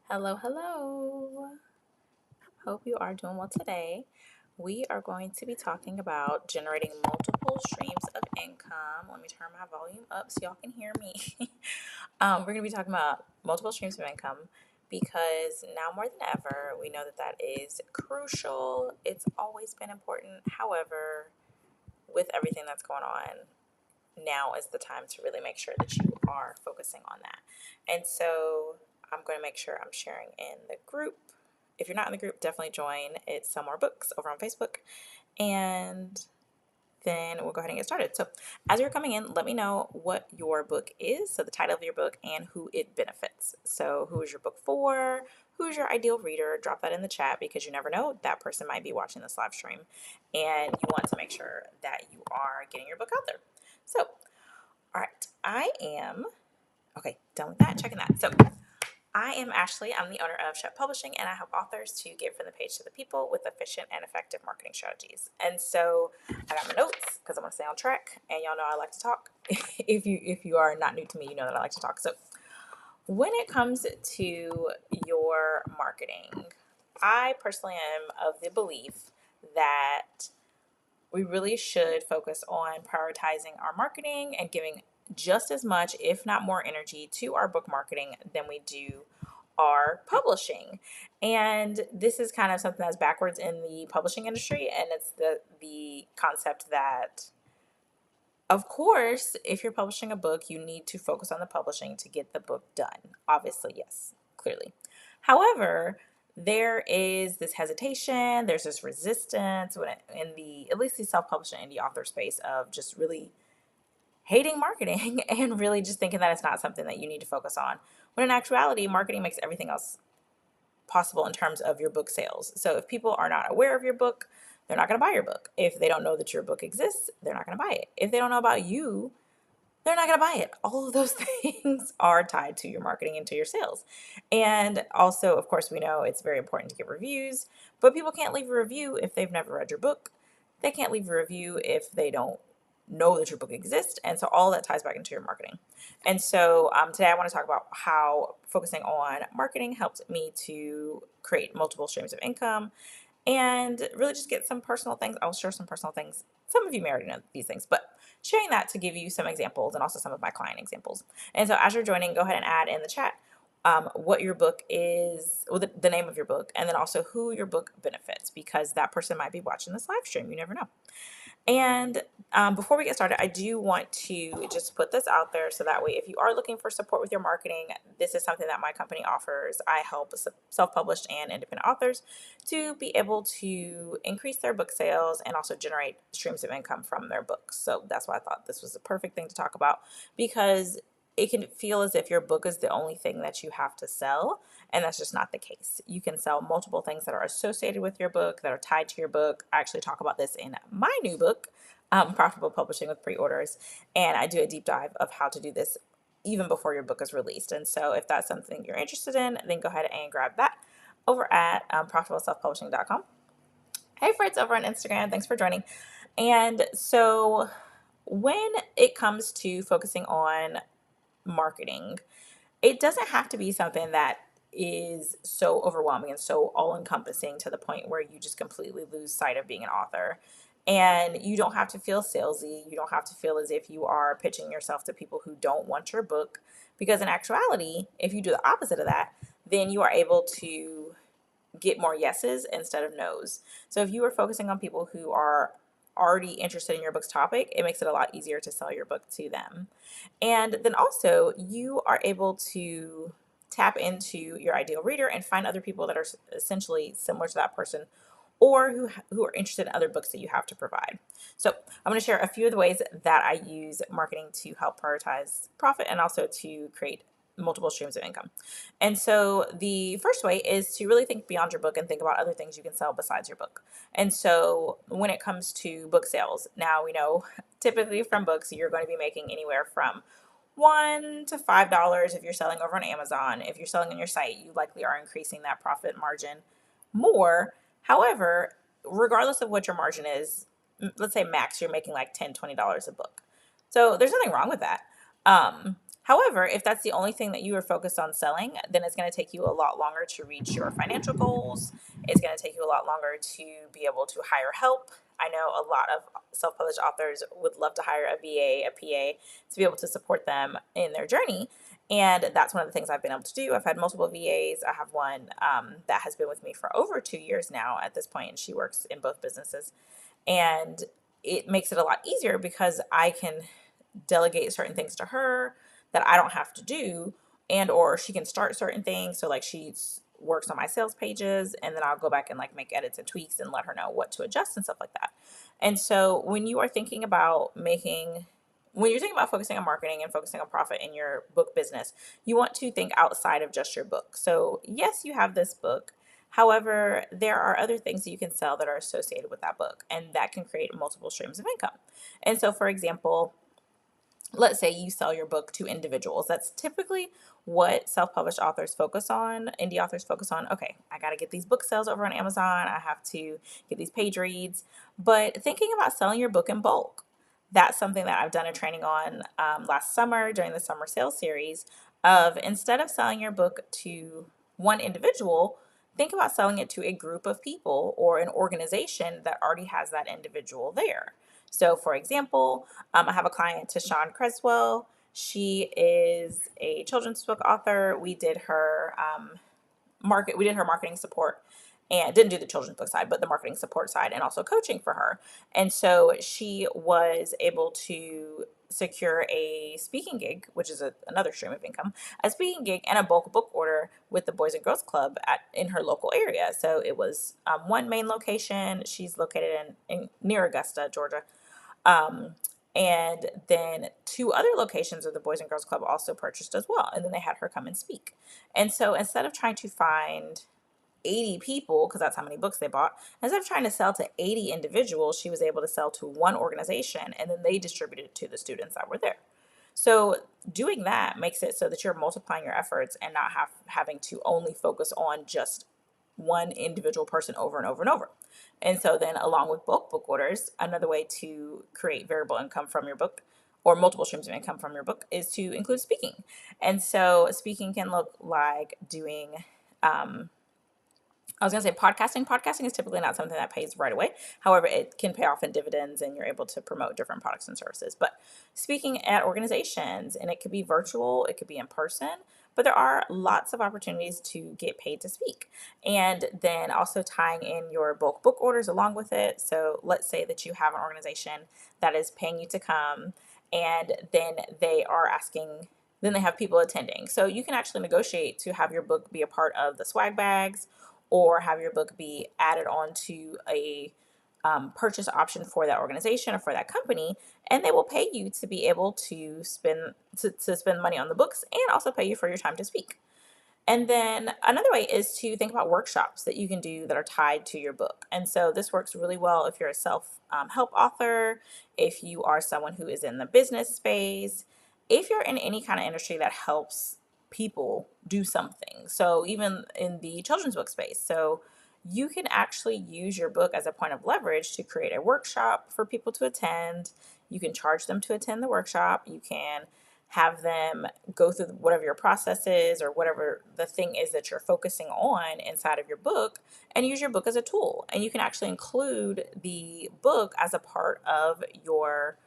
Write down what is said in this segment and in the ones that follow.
Hello, hello. Hope you are doing well today. We are going to be talking about generating multiple streams of income. Let me turn my volume up so y'all can hear me. We're going to be talking about multiple streams of income because now more than ever, we know that that is crucial. It's always been important. However, with everything that's going on, now is the time to really make sure that you are focusing on that. And so I'm going to make sure I'm sharing in the group. If you're not in the group, definitely join. It's Sell More Books over on Facebook. And then we'll go ahead and get started. So as you're coming in, let me know what your book is. So the title of your book and who it benefits. So who is your book for? Who's your ideal reader? Drop that in the chat because you never know, that person might be watching this live stream and you want to make sure that you are getting your book out there. So, all right, okay, done with that, checking that. So I am Ashley. I'm the owner of Shep Publishing, and I help authors to get from the page to the people with efficient and effective marketing strategies. And so I got my notes because I want to stay on track, and y'all know I like to talk. If you are not new to me, you know that I like to talk. So when it comes to your marketing, I personally am of the belief that we really should focus on prioritizing our marketing and giving just as much, if not more, energy to our book marketing than we do our publishing. And this is kind of something that's backwards in the publishing industry, and it's the concept that, of course, if you're publishing a book, you need to focus on the publishing to get the book done. Obviously, yes, clearly. However, there is this hesitation, there's this resistance in the, at least the self-publishing indie author space, of just really hating marketing and really just thinking that it's not something that you need to focus on. When in actuality, marketing makes everything else possible in terms of your book sales. So if people are not aware of your book, they're not going to buy your book. If they don't know that your book exists, they're not going to buy it. If they don't know about you, they're not going to buy it. All of those things are tied to your marketing and to your sales. And also, of course, we know it's very important to get reviews, but people can't leave a review if they've never read your book. They can't leave a review if they don't know that your book exists. And so all that ties back into your marketing. And so today I want to talk about how focusing on marketing helped me to create multiple streams of income and really just get some personal things. I'll share some personal things. Some of you may already know these things, but sharing that to give you some examples and also some of my client examples. And so as you're joining, go ahead and add in the chat what your book is, or the name of your book, and then also who your book benefits, because that person might be watching this live stream. You never know. And before we get started, I do want to just put this out there so that way, if you are looking for support with your marketing, this is something that my company offers. I help self-published and independent authors to be able to increase their book sales and also generate streams of income from their books. So that's why I thought this was the perfect thing to talk about, because it can feel as if your book is the only thing that you have to sell, and that's just not the case. You can sell multiple things that are associated with your book, that are tied to your book. I actually talk about this in my new book, Profitable Publishing with Pre-Orders, and I do a deep dive of how to do this even before your book is released. And so if that's something you're interested in, then go ahead and grab that over at profitableselfpublishing.com. Hey, Fritz over on Instagram. Thanks for joining. And so when it comes to focusing on marketing, it doesn't have to be something that is so overwhelming and so all encompassing to the point where you just completely lose sight of being an author. And you don't have to feel salesy. You don't have to feel as if you are pitching yourself to people who don't want your book. Because in actuality, if you do the opposite of that, then you are able to get more yeses instead of nos. So if you are focusing on people who are already interested in your book's topic, it makes it a lot easier to sell your book to them. And then also you are able to tap into your ideal reader and find other people that are essentially similar to that person, or who are interested in other books that you have to provide. So I'm going to share a few of the ways that I use marketing to help prioritize profit and also to create multiple streams of income. And so the first way is to really think beyond your book and think about other things you can sell besides your book. And so when it comes to book sales, now we know typically from books you're going to be making anywhere from $1 to $5 if you're selling over on Amazon. If you're selling on your site, you likely are increasing that profit margin more. However, regardless of what your margin is, let's say max, you're making like $10, $20 a book. So there's nothing wrong with that. However, if that's the only thing that you are focused on selling, then it's going to take you a lot longer to reach your financial goals. It's going to take you a lot longer to be able to hire help. I know a lot of self-published authors would love to hire a VA, a PA to be able to support them in their journey. And that's one of the things I've been able to do. I've had multiple VAs. I have one that has been with me for over 2 years now at this point, and she works in both businesses. And it makes it a lot easier because I can delegate certain things to her that I don't have to do, and or she can start certain things. So like she works on my sales pages, and then I'll go back and like make edits and tweaks and let her know what to adjust and stuff like that. And so when you are thinking about when you're thinking about focusing on marketing and focusing on profit in your book business, you want to think outside of just your book. So yes, you have this book. However, there are other things that you can sell that are associated with that book, and that can create multiple streams of income. And so, for example, let's say you sell your book to individuals. That's typically what self-published authors focus on, indie authors focus on. Okay, I got to get these book sales over on Amazon. I have to get these page reads. But thinking about selling your book in bulk, that's something that I've done a training on last summer during the summer sales series of, instead of selling your book to one individual, think about selling it to a group of people or an organization that already has that individual there. So, for example, I have a client, Tashawn Creswell. She is a children's book author. We did her marketing support, and didn't do the children's book side, but the marketing support side, and also coaching for her. And so she was able to secure a speaking gig, which is another stream of income, a speaking gig and a bulk book order with the Boys and Girls Club in her local area. So it was one main location. She's located in near Augusta, Georgia. Um, and then two other locations of the Boys and Girls Club also purchased as well. And then they had her come and speak. And so instead of trying to find 80 people, because that's how many books they bought, instead of trying to sell to 80 individuals, she was able to sell to one organization, and then they distributed it to the students that were there. So doing that makes it so that you're multiplying your efforts and not having to only focus on just one individual person over and over and over. And so then along with bulk book orders, another way to create variable income from your book, or multiple streams of income from your book, is to include speaking. And so speaking can look like doing I was going to say podcasting. Podcasting is typically not something that pays right away. However, it can pay off in dividends, and you're able to promote different products and services. But speaking at organizations, and it could be virtual, it could be in person, but there are lots of opportunities to get paid to speak. And then also tying in your bulk book orders along with it. So let's say that you have an organization that is paying you to come, and then they have people attending. So you can actually negotiate to have your book be a part of the swag bags, or have your book be added onto a purchase option for that organization or for that company, and they will pay you to be able to spend money on the books, and also pay you for your time to speak. And then another way is to think about workshops that you can do that are tied to your book. And so this works really well if you're a self-help author, if you are someone who is in the business space, if you're in any kind of industry that helps people do something. So even in the children's book space. So you can actually use your book as a point of leverage to create a workshop for people to attend. You can charge them to attend the workshop. You can have them go through whatever your process is, or whatever the thing is that you're focusing on inside of your book, and use your book as a tool. And you can actually include the book as a part of your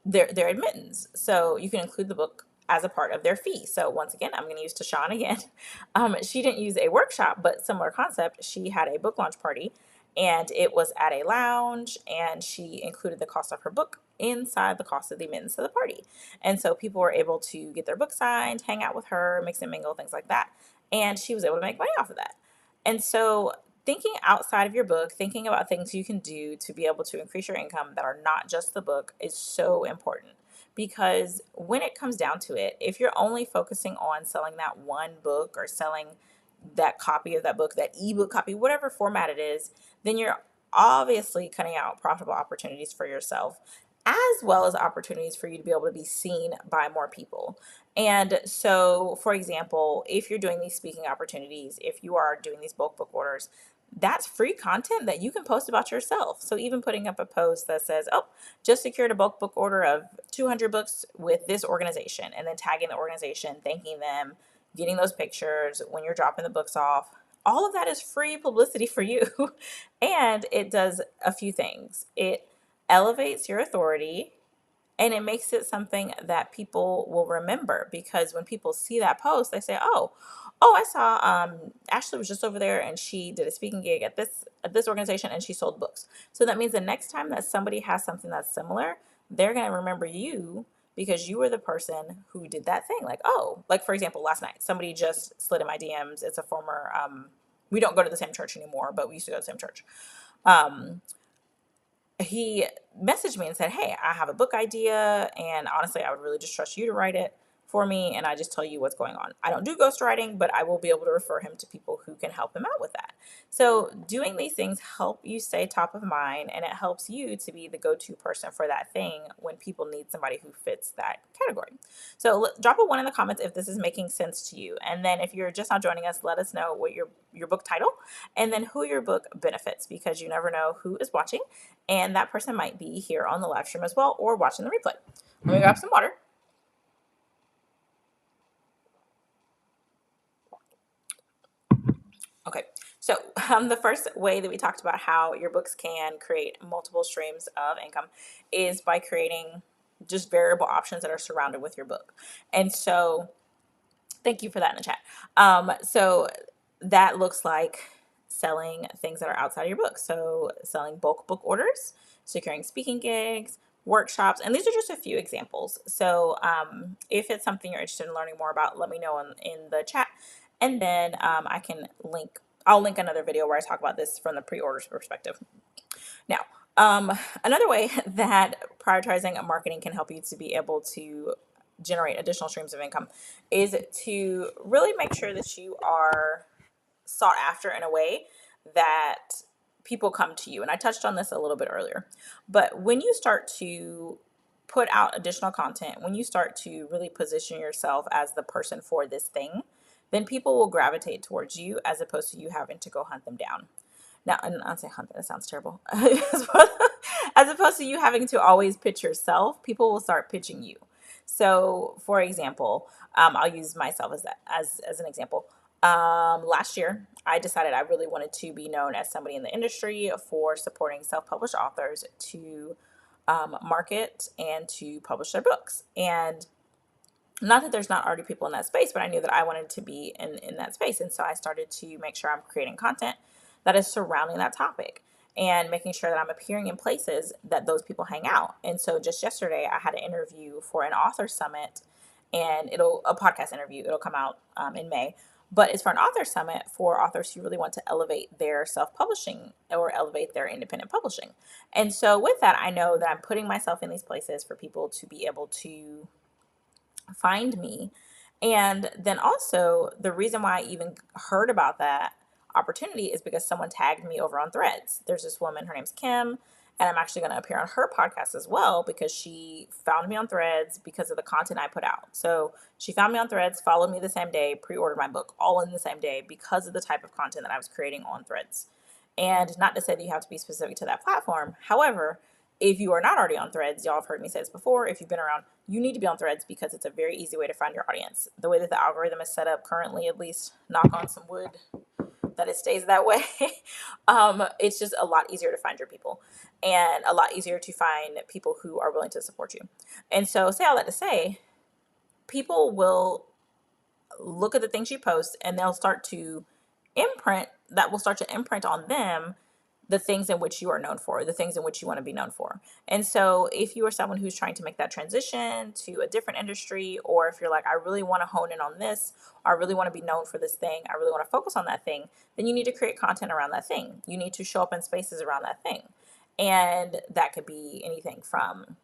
their admittance. So you can include the book as a part of their fee. So once again, I'm going to use Tashawn again. She didn't use a workshop, but similar concept. She had a book launch party, and it was at a lounge, and she included the cost of her book inside the cost of the admittance to the party. And so people were able to get their book signed, hang out with her, mix and mingle, things like that. And she was able to make money off of that. And so thinking outside of your book, thinking about things you can do to be able to increase your income that are not just the book, is so important. Because when it comes down to it, if you're only focusing on selling that one book, or selling that copy of that book, that ebook copy, whatever format it is, then you're obviously cutting out profitable opportunities for yourself, as well as opportunities for you to be able to be seen by more people. And so, for example, if you're doing these speaking opportunities, if you are doing these bulk book orders, that's free content that you can post about yourself. So even putting up a post that says, oh, just secured a bulk book order of 200 books with this organization, and then tagging the organization, thanking them, getting those pictures when you're dropping the books off. All of that is free publicity for you. And it does a few things. It elevates your authority, and it makes it something that people will remember, because when people see that post, they say, oh, I saw Ashley was just over there and she did a speaking gig at this organization and she sold books. So that means the next time that somebody has something that's similar, they're going to remember you because you were the person who did that thing. Like, oh, like for example, last night somebody just slid in my DMs. It's a former we don't go to the same church anymore, but we used to go to the same church. He messaged me and said, hey, I have a book idea, and honestly, I would really just trust you to write it for me, and I just tell you what's going on. I don't do ghostwriting, but I will be able to refer him to people who can help him out with that. So doing these things help you stay top of mind, and it helps you to be the go-to person for that thing when people need somebody who fits that category. So drop a 1 in the comments if this is making sense to you. And then if you're just now joining us, let us know what your book title and then who your book benefits, because you never know who is watching. And that person might be here on the live stream as well or watching the replay. Let me grab some water. Okay, so the first way that we talked about how your books can create multiple streams of income is by creating just variable options that are surrounded with your book. And so thank you for that in the chat. So that looks like selling things that are outside of your book. So selling bulk book orders, securing speaking gigs, workshops, and these are just a few examples. So if it's something you're interested in learning more about, let me know in the chat. And then I'll link another video where I talk about this from the pre-orders perspective. Now, another way that prioritizing marketing can help you to be able to generate additional streams of income is to really make sure that you are sought after in a way that people come to you. And I touched on this a little bit earlier, but when you start to put out additional content, when you start to really position yourself as the person for this thing, then people will gravitate towards you as opposed to you having to go hunt them down. Now, and I'll say hunt, that sounds terrible. As opposed to you having to always pitch yourself, people will start pitching you. So, for example, I'll use myself as an example. Last year, I decided I really wanted to be known as somebody in the industry for supporting self-published authors to market and to publish their books. And not that there's not already people in that space, but I knew that I wanted to be in that space. And so I started to make sure I'm creating content that is surrounding that topic and making sure that I'm appearing in places that those people hang out. And so just yesterday, I had an interview for an author summit, and a podcast interview. It'll come out in May. But it's for an author summit for authors who really want to elevate their self-publishing or elevate their independent publishing. And so with that, I know that I'm putting myself in these places for people to be able to find me. And then also the reason why I even heard about that opportunity is because someone tagged me over on Threads. There's this woman, her name's Kim, and I'm actually going to appear on her podcast as well because she found me on Threads because of the content I put out. So she found me on Threads, followed me the same day, pre-ordered my book all in the same day because of the type of content that I was creating on Threads. And not to say that you have to be specific to that platform. However, if you are not already on Threads, y'all have heard me say this before, if you've been around, you need to be on Threads because it's a very easy way to find your audience. The way that the algorithm is set up currently, at least, knock on some wood that it stays that way, it's just a lot easier to find your people and a lot easier to find people who are willing to support you. And so say all that to say, people will look at the things you post and they'll start to imprint on them the things in which you are known for, the things in which you want to be known for. And so if you are someone who's trying to make that transition to a different industry, or if you're like, I really want to hone in on this, or I really want to be known for this thing, I really want to focus on that thing, then you need to create content around that thing. You need to show up in spaces around that thing. And that could be anything from,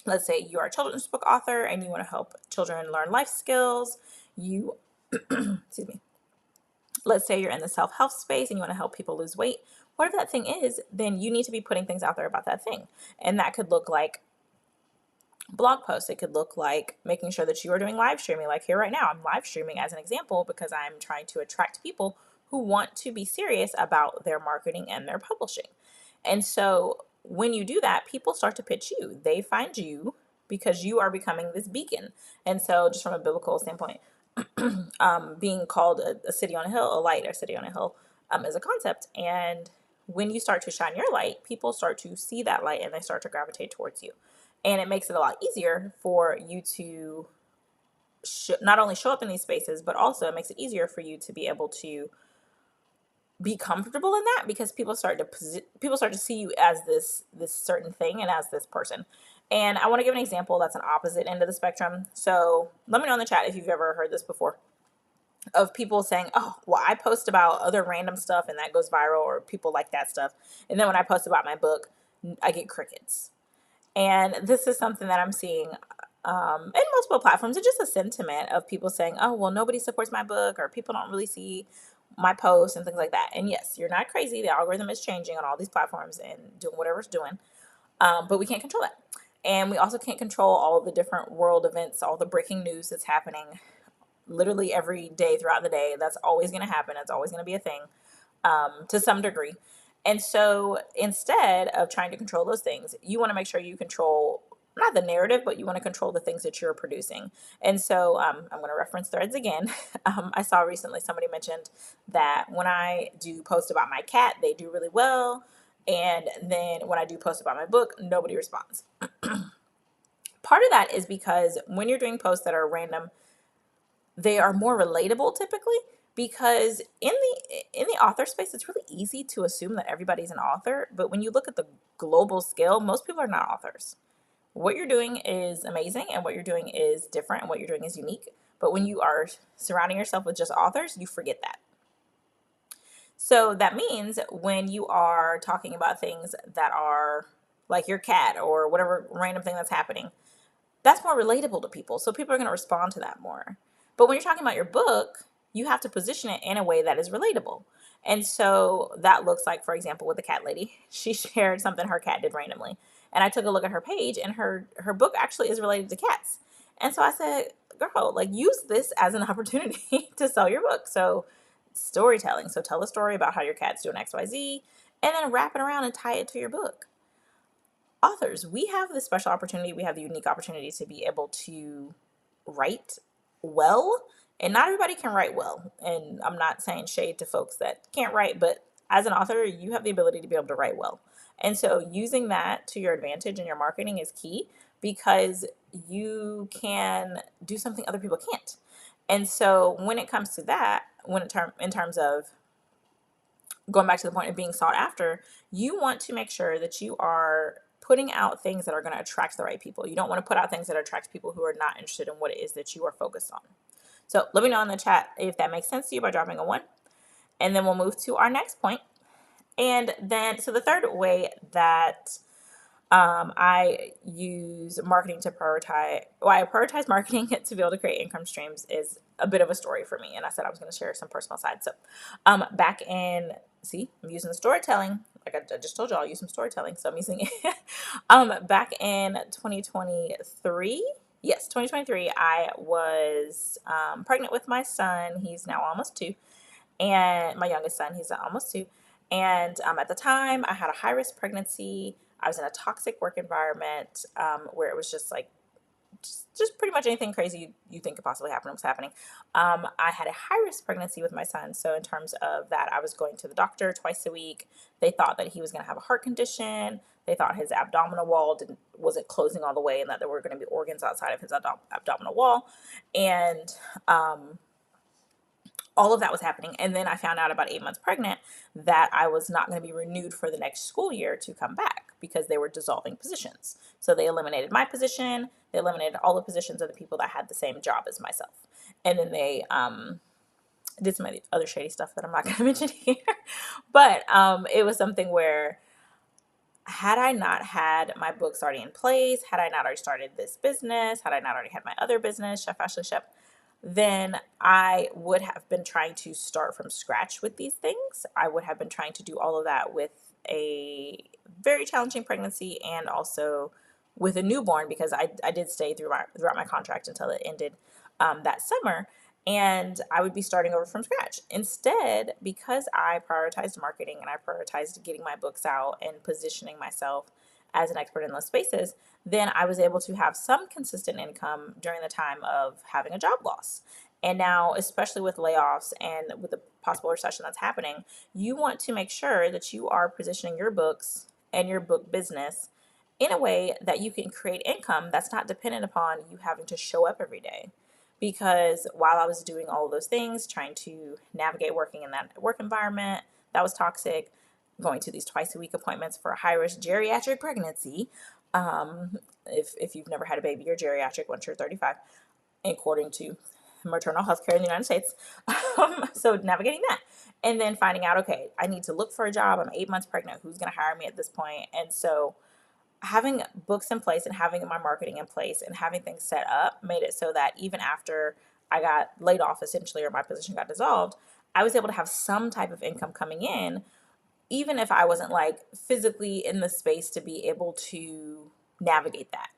let's say you are a children's book author and you want to help children learn life skills. You, excuse me. Let's say you're in the self-help space and you want to help people lose weight. Whatever that thing is, then you need to be putting things out there about that thing. And that could look like blog posts. It could look like making sure that you are doing live streaming. Like here right now, I'm live streaming as an example because I'm trying to attract people who want to be serious about their marketing and their publishing. And so when you do that, people start to pitch you. They find you because you are becoming this beacon. And so, just from a biblical standpoint, being called a city on a hill, a light or city on a hill, is a concept. And when you start to shine your light, people start to see that light and they start to gravitate towards you. And it makes it a lot easier for you to not only show up in these spaces, but also it makes it easier for you to be able to be comfortable in that, because people start to see you as this certain thing and as this person. And I want to give an example that's an opposite end of the spectrum. So let me know in the chat if you've ever heard this before, of people saying, oh, well, I post about other random stuff and that goes viral, or people like that stuff, and then when I post about my book, I get crickets. And this is something that I'm seeing in multiple platforms. It's just a sentiment of people saying, oh, well, nobody supports my book, or people don't really see my posts and things like that. And yes, you're not crazy. The algorithm is changing on all these platforms and doing whatever it's doing. But we can't control that. And we also can't control all the different world events, all the breaking news that's happening literally every day throughout the day. That's always going to happen. It's always going to be a thing to some degree. And so instead of trying to control those things, you want to make sure you control not the narrative, but you want to control the things that you're producing. And so I'm going to reference Threads again. I saw recently somebody mentioned that when I do post about my cat, they do really well. And then when I do post about my book, nobody responds. Part of that is because when you're doing posts that are random, they are more relatable typically, because in the author space, it's really easy to assume that everybody's an author. But when you look at the global scale, most people are not authors. What you're doing is amazing, and what you're doing is different, and what you're doing is unique. But when you are surrounding yourself with just authors, you forget that. So that means when you are talking about things that are like your cat or whatever random thing that's happening, that's more relatable to people. So people are going to respond to that more. But when you're talking about your book, you have to position it in a way that is relatable. And so that looks like, for example, with the cat lady, she shared something her cat did randomly. And I took a look at her page, and her book actually is related to cats. And so I said, girl, like, use this as an opportunity to sell your book. So storytelling. So tell a story about how your cat's doing XYZ, and then wrap it around and tie it to your book. Authors, we have the special opportunity, we have the unique opportunity to be able to write well, and not everybody can write well. And I'm not saying shade to folks that can't write, but as an author, you have the ability to be able to write well. And so using that to your advantage in your marketing is key, because you can do something other people can't. And so when it comes to that, in terms of going back to the point of being sought after, you want to make sure that you are putting out things that are going to attract the right people. You don't want to put out things that attract people who are not interested in what it is that you are focused on. So let me know in the chat if that makes sense to you by dropping a 1. And then we'll move to our next point. And then, so the third way that I use marketing to prioritize, I prioritize marketing to be able to create income streams, is a bit of a story for me. And I said I was going to share some personal sides. So back in, see, I'm using the storytelling. Like I just told you, I'll use some storytelling. So I'm using it. Back in 2023, yes, 2023, I was pregnant with my son. He's now almost 2. And my youngest son, he's almost 2. And at the time, I had a high-risk pregnancy. I was in a toxic work environment where it was just like, just pretty much anything crazy you think could possibly happen was happening. I had a high-risk pregnancy with my son. So in terms of that, I was going to the doctor twice a week. They thought that he was going to have a heart condition. They thought his abdominal wall wasn't closing all the way, and that there were going to be organs outside of his abdominal wall. And all of that was happening. And then I found out about 8 months pregnant that I was not going to be renewed for the next school year to come back, because they were dissolving positions. So they eliminated my position. They eliminated all the positions of the people that had the same job as myself. And then they did some other shady stuff that I'm not going to mention here. But it was something where, had I not had my books already in place, had I not already started this business, had I not already had my other business, Chef Ashley Shep, then I would have been trying to start from scratch with these things. I would have been trying to do all of that with a very challenging pregnancy, and also with a newborn, because I did stay throughout my contract until it ended that summer. and I would be starting over from scratch. Instead, because I prioritized marketing and I prioritized getting my books out and positioning myself as an expert in those spaces, then I was able to have some consistent income during the time of having a job loss. And now, especially with layoffs and with the possible recession that's happening, you want to make sure that you are positioning your books and your book business in a way that you can create income that's not dependent upon you having to show up every day. Because while I was doing all of those things, trying to navigate working in that work environment that was toxic, going to these twice a week appointments for a high risk geriatric pregnancy. If you've never had a baby, you're geriatric once you're 35, according to maternal health care in the United States. So navigating that. And then finding out, okay, I need to look for a job. I'm 8 months pregnant. Who's going to hire me at this point? And so having books in place and having my marketing in place and having things set up made it so that even after I got laid off essentially, or my position got dissolved, I was able to have some type of income coming in, even if I wasn't like physically in the space to be able to navigate that.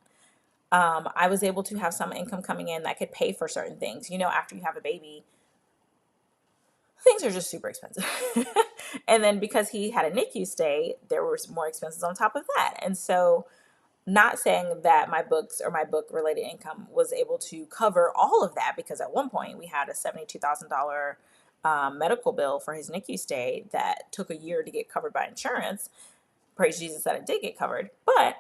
I was able to have some income coming in that could pay for certain things. After you have a baby, things are just super expensive. And then because he had a NICU stay, there were more expenses on top of that. And so, not saying that my books or my book related income was able to cover all of that, because at one point we had a $72,000 medical bill for his NICU stay that took a year to get covered by insurance. Praise Jesus that it did get covered. But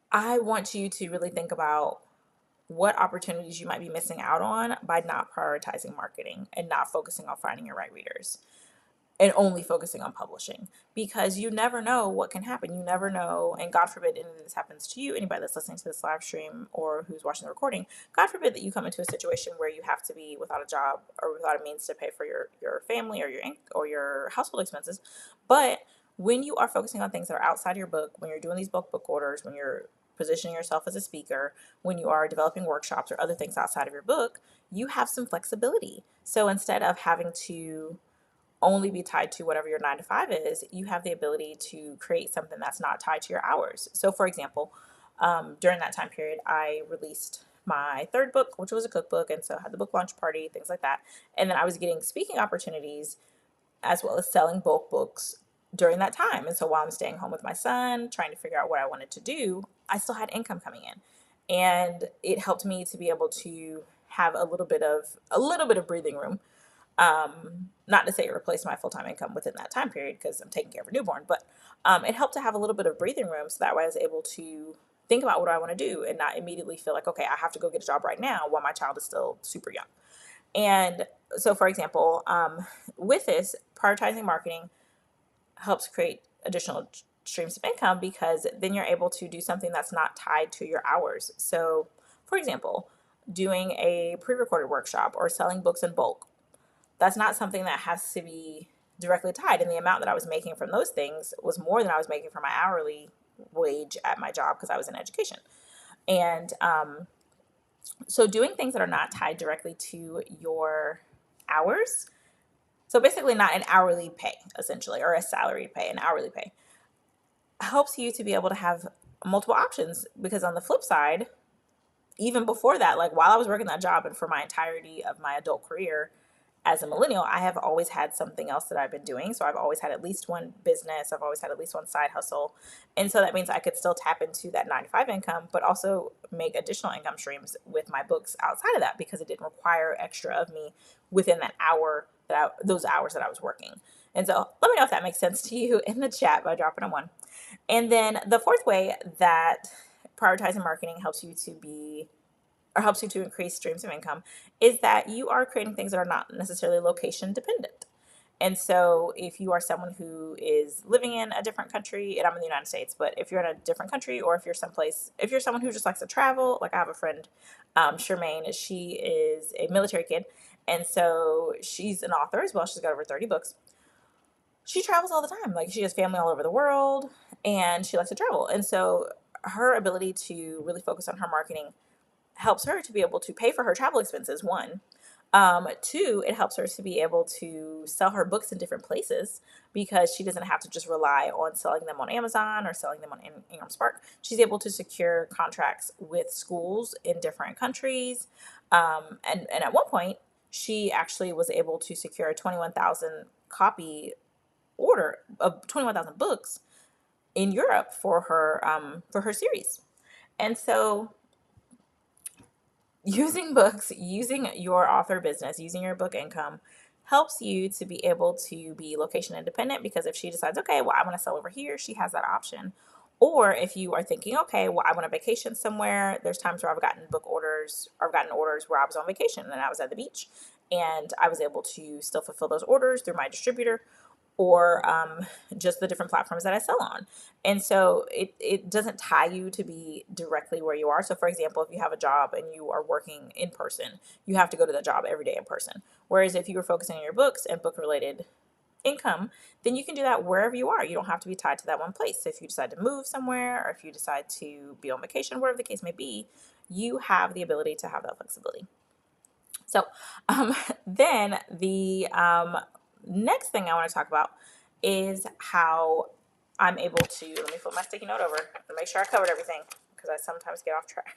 I want you to really think about what opportunities you might be missing out on by not prioritizing marketing and not focusing on finding your right readers and only focusing on publishing, because you never know what can happen. You never know. And God forbid any of this happens to you, anybody that's listening to this live stream or who's watching the recording, God forbid that you come into a situation where you have to be without a job or without a means to pay for your family or your household expenses. But when you are focusing on things that are outside your book, when you're doing these book orders, when you're positioning yourself as a speaker, when you are developing workshops or other things outside of your book, you have some flexibility. So instead of having to only be tied to whatever your 9 to 5 is, you have the ability to create something that's not tied to your hours. So, for example, during that time period, I released my third book, which was a cookbook, and so I had the book launch party, things like that. And then I was getting speaking opportunities as well as selling bulk books during that time. And so while I'm staying home with my son, trying to figure out what I wanted to do, I still had income coming in. And it helped me to be able to have a little bit of breathing room. Not to say it replaced my full-time income within that time period, because I'm taking care of a newborn, but it helped to have a little bit of breathing room, so that way I was able to think about what I want to do and not immediately feel like, okay, I have to go get a job right now while my child is still super young. And so, for example, with this, prioritizing marketing helps create additional streams of income, because then you're able to do something that's not tied to your hours. So, for example, doing a pre-recorded workshop or selling books in bulk, that's not something that has to be directly tied. And the amount that I was making from those things was more than I was making from my hourly wage at my job, because I was in education. And so doing things that are not tied directly to your hours, so basically not an hourly pay essentially, or a salary pay, an hourly pay, helps you to be able to have multiple options. Because on the flip side, even before that, like while I was working that job and for my entirety of my adult career as a millennial, I have always had something else that I've been doing. So I've always had at least one business. I've always had at least one side hustle. And so that means I could still tap into that 9 to 5 income, but also make additional income streams with my books outside of that, because it didn't require extra of me within that hour those hours that I was working. And so let me know if that makes sense to you in the chat by dropping a 1. And then the fourth way that prioritizing marketing helps you to increase streams of income is that you are creating things that are not necessarily location dependent. And so if you are someone who is living in a different country, and I'm in the United States, but if you're in a different country, or if you're someone who just likes to travel, like I have a friend, Charmaine, she is a military kid. And so she's an author as well. She's got over 30 books. She travels all the time. Like, she has family all over the world and she likes to travel. And so her ability to really focus on her marketing helps her to be able to pay for her travel expenses, one, Two, it helps her to be able to sell her books in different places because she doesn't have to just rely on selling them on Amazon or selling them on Ingram Spark. She's able to secure contracts with schools in different countries. And at one point, she actually was able to secure a 21,000 copy order of 21,000 books in Europe for her series. And so using books, using your author business, using your book income helps you to be able to be location independent, because if she decides, okay, well, I want to sell over here, she has that option. Or if you are thinking, okay, well, I want to vacation somewhere, there's times where I've gotten book orders, or I've gotten orders where I was on vacation and I was at the beach and I was able to still fulfill those orders through my distributor, or just the different platforms that I sell on. And so it doesn't tie you to be directly where you are. So for example, if you have a job and you are working in person, you have to go to the job every day in person. Whereas if you were focusing on your books and book related income, then you can do that wherever you are. You don't have to be tied to that one place. So if you decide to move somewhere, or if you decide to be on vacation, whatever the case may be, you have the ability to have that flexibility. So then the next thing I want to talk about is how I'm able to, let me flip my sticky note over to make sure I covered everything, because I sometimes get off track.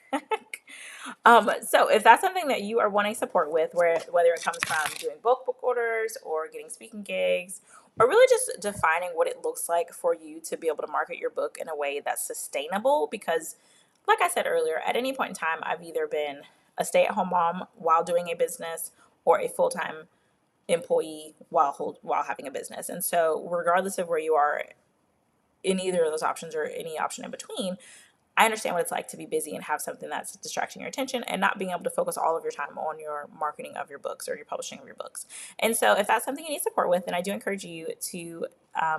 So if that's something that you are wanting support with, whether it comes from doing book orders or getting speaking gigs, or really just defining what it looks like for you to be able to market your book in a way that's sustainable, because like I said earlier, at any point in time, I've either been a stay-at-home mom while doing a business, or a full-time employee while having a business. And so regardless of where you are in either of those options or any option in between, I understand what it's like to be busy and have something that's distracting your attention and not being able to focus all of your time on your marketing of your books or your publishing of your books. And so if that's something you need support with, then I do encourage you to,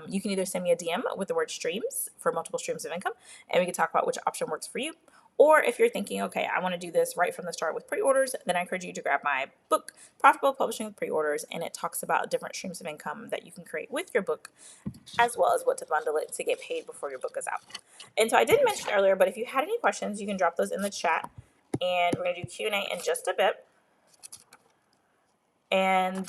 you can either send me a DM with the word streams for multiple streams of income, and we can talk about which option works for you. Or if you're thinking, okay, I want to do this right from the start with pre-orders, then I encourage you to grab my book, Profitable Publishing with Pre-orders, and it talks about different streams of income that you can create with your book, as well as what to bundle it to get paid before your book is out. And so I didn't mention earlier, but if you had any questions, you can drop those in the chat, and we're going to do Q&A in just a bit. And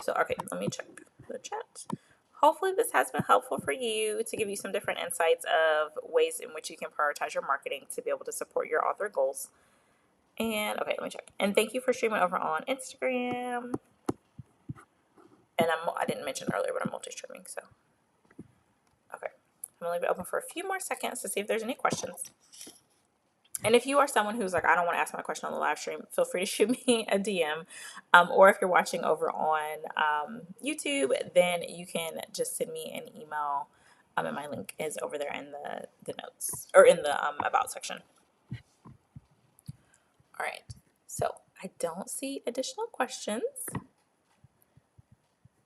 so okay, let me check the chat. Hopefully this has been helpful for you to give you some different insights of ways in which you can prioritize your marketing to be able to support your author goals. And okay, let me check. And thank you for streaming over on Instagram. And I didn't mention earlier, but I'm multi-streaming, so okay. I'm gonna leave it open for a few more seconds to see if there's any questions. And if you are someone who's like, I don't want to ask my question on the live stream, feel free to shoot me a DM. Or if you're watching over on YouTube, then you can just send me an email. And my link is over there in the notes, or in the about section. All right. So I don't see additional questions.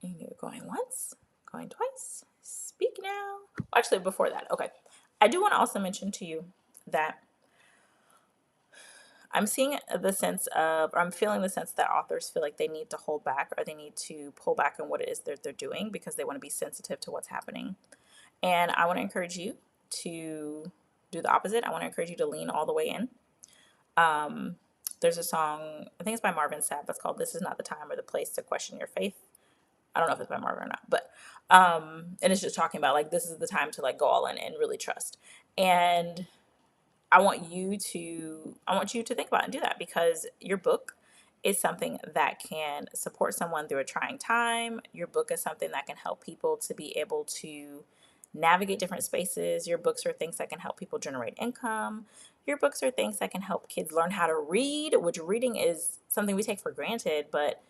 And you're going once, going twice. Speak now. Actually, before that, okay. I do want to also mention to you that I'm seeing the sense of, or I'm feeling the sense that authors feel like they need to hold back, or they need to pull back on what it is that they're doing, because they want to be sensitive to what's happening. And I want to encourage you to do the opposite. I want to encourage you to lean all the way in. There's a song, I think it's by Marvin Sapp, it's called "This Is Not the Time or the Place to Question Your Faith." I don't know if it's by Marvin or not, but and it's just talking about like, this is the time to like go all in and really trust. And I want you to think about and do that, because your book is something that can support someone through a trying time. Your book is something that can help people to be able to navigate different spaces. Your books are things that can help people generate income. Your books are things that can help kids learn how to read, which reading is something we take for granted, but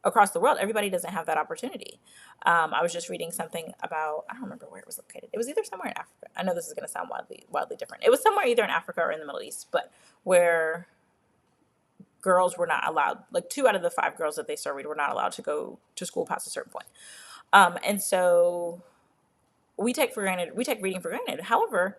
across the world, everybody doesn't have that opportunity. I was just reading something about, I don't remember where it was located. It was either somewhere in Africa. I know this is going to sound wildly different. It was somewhere either in Africa or in the Middle East, but where girls were not allowed, like 2 out of the 5 girls that they surveyed were not allowed to go to school past a certain point. And so we take reading for granted. However,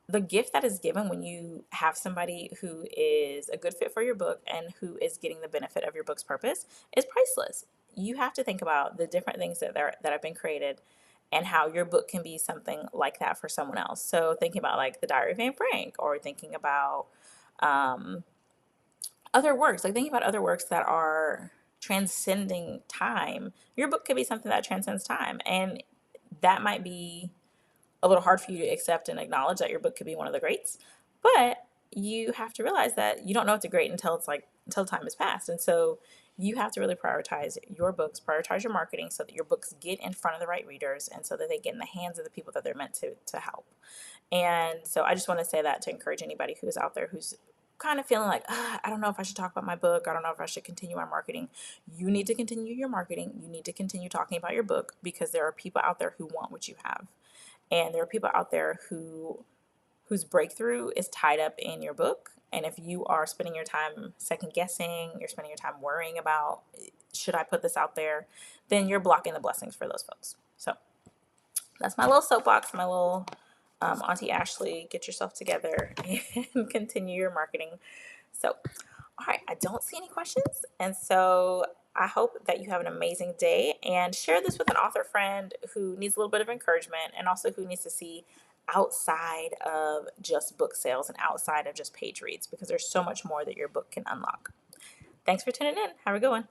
the gift that is given when you have somebody who is a good fit for your book and who is getting the benefit of your book's purpose is priceless. You have to think about the different things that have been created, and how your book can be something like that for someone else. So thinking about like the Diary of Anne Frank, or thinking about other works, like thinking about other works that are transcending time. Your book could be something that transcends time, and that might be a little hard for you to accept and acknowledge that your book could be one of the greats. But you have to realize that you don't know it's a great until it's like until time has passed. And so you have to really prioritize your books, prioritize your marketing so that your books get in front of the right readers and so that they get in the hands of the people that they're meant to help. And so I just want to say that to encourage anybody who's out there who's kind of feeling like, I don't know if I should talk about my book. I don't know if I should continue my marketing. You need to continue your marketing. You need to continue talking about your book because there are people out there who want what you have. And there are people out there whose breakthrough is tied up in your book. And if you are spending your time second guessing, you're spending your time worrying about, should I put this out there, then you're blocking the blessings for those folks. So that's my little soapbox, my little Auntie Ashley, get yourself together and continue your marketing. So, all right, I don't see any questions. And so I hope that you have an amazing day and share this with an author friend who needs a little bit of encouragement and also who needs to see outside of just book sales and outside of just page reads because there's so much more that your book can unlock. Thanks for tuning in. Have a good one.